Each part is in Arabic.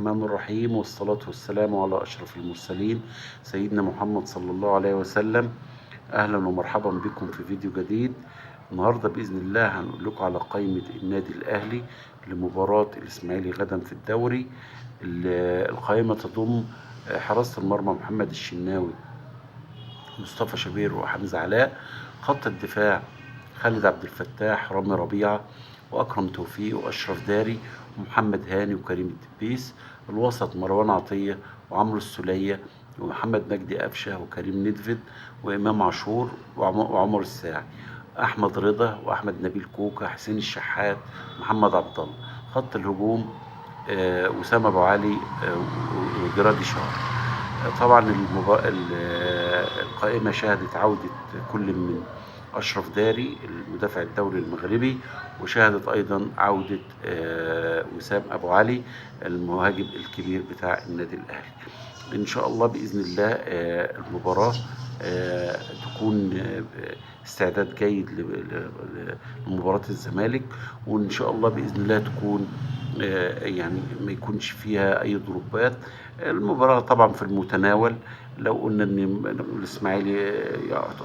الرحمن الرحيم، والصلاة والسلام على أشرف المرسلين سيدنا محمد صلى الله عليه وسلم. أهلا ومرحبا بكم في فيديو جديد. النهاردة بإذن الله هنقول لكم على قائمة النادي الأهلي لمباراة الإسماعيلي غدا في الدوري. القائمة تضم حراسة المرمى محمد الشناوي، مصطفى شوبير، وحمزة علاء. خط الدفاع خالد عبد الفتاح، رامي ربيعة، وأكرم توفيق، وأشرف داري، ومحمد هاني، وكريم الدبيس. الوسط مروان عطية، وعمرو السولية، ومحمد مجدي قفشة، وكريم ندفد، وإمام عاشور، وعمر الساعي. أحمد رضا، وأحمد نبيل كوكا، حسين الشحات، محمد عبد الله. خط الهجوم وسام أبو علي وجرادي شار. طبعا القائمة شهدت عودة كل من أشرف داري المدافع الدولي المغربي، وشهدت أيضا عودة وسام أبو علي المهاجم الكبير بتاع النادي الأهلي. إن شاء الله بإذن الله المباراة تكون استعداد جيد لمباراة الزمالك، وإن شاء الله بإذن الله تكون يعني ما يكونش فيها أي ضربات. المباراة طبعا في المتناول، لو قلنا إن الإسماعيلي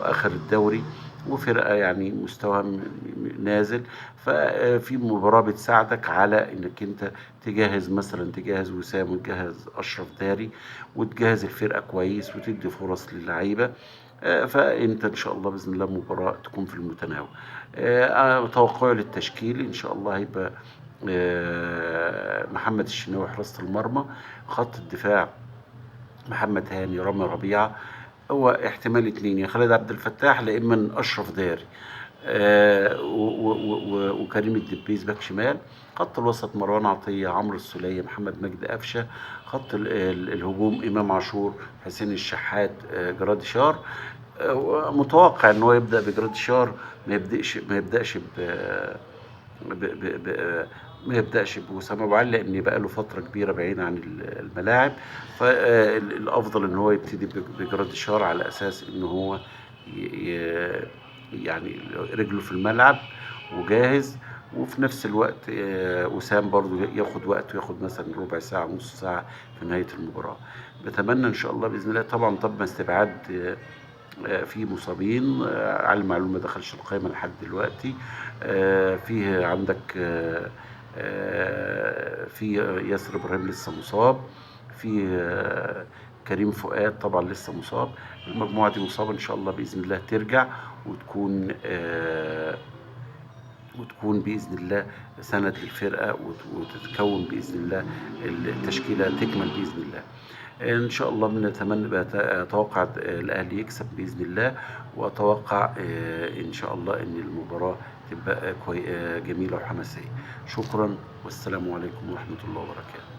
آخر الدوري وفرقة يعني مستوى نازل، ففي مباراة بتساعدك على إنك أنت تجهز وسام، وتجهز أشرف داري، وتجهز الفرقة كويس، وتدي فرص للعيبة. فأنت إن شاء الله بإذن الله مباراة تكون في المتناول. توقعي للتشكيل إن شاء الله هيبقى محمد الشناوي حراسة المرمى. خط الدفاع محمد هاني، رامي ربيعة. هو احتمال اتنين، يا خالد عبد الفتاح لا إما أشرف داري، وكريم الدبيس باك شمال. خط الوسط مروان عطية، عمرو السولية، محمد مجدي قفشة. خط الهجوم إمام عاشور، حسين الشحات، جرادي شار. متوقع ان هو يبدا بجراديشار، ما يبداش ما يبداش بوسام ابو علي، لان بقى له فتره كبيره بعيد عن الملاعب. فالافضل ان هو يبتدي بجراديشار على اساس ان هو يعني رجله في الملعب وجاهز. وفي نفس الوقت وسام برضو ياخد وقت، وياخد مثلا ربع ساعة نص ساعة في نهاية المباراة. بتمنى إن شاء الله بإذن الله. طبعا طب استبعاد في مصابين. علي معلول ما دخلش القائمة لحد دلوقتي. فيه عندك في ياسر إبراهيم لسه مصاب. في كريم فؤاد طبعا لسه مصاب. المجموعة دي مصابة، إن شاء الله بإذن الله ترجع وتكون بإذن الله سند للفرقة، وتتكون بإذن الله التشكيلة تكمل بإذن الله. إن شاء الله بنتمنى، أتوقع الأهلي يكسب بإذن الله، وأتوقع إن شاء الله إن المباراة تبقى جميلة وحماسية. شكرا، والسلام عليكم ورحمة الله وبركاته.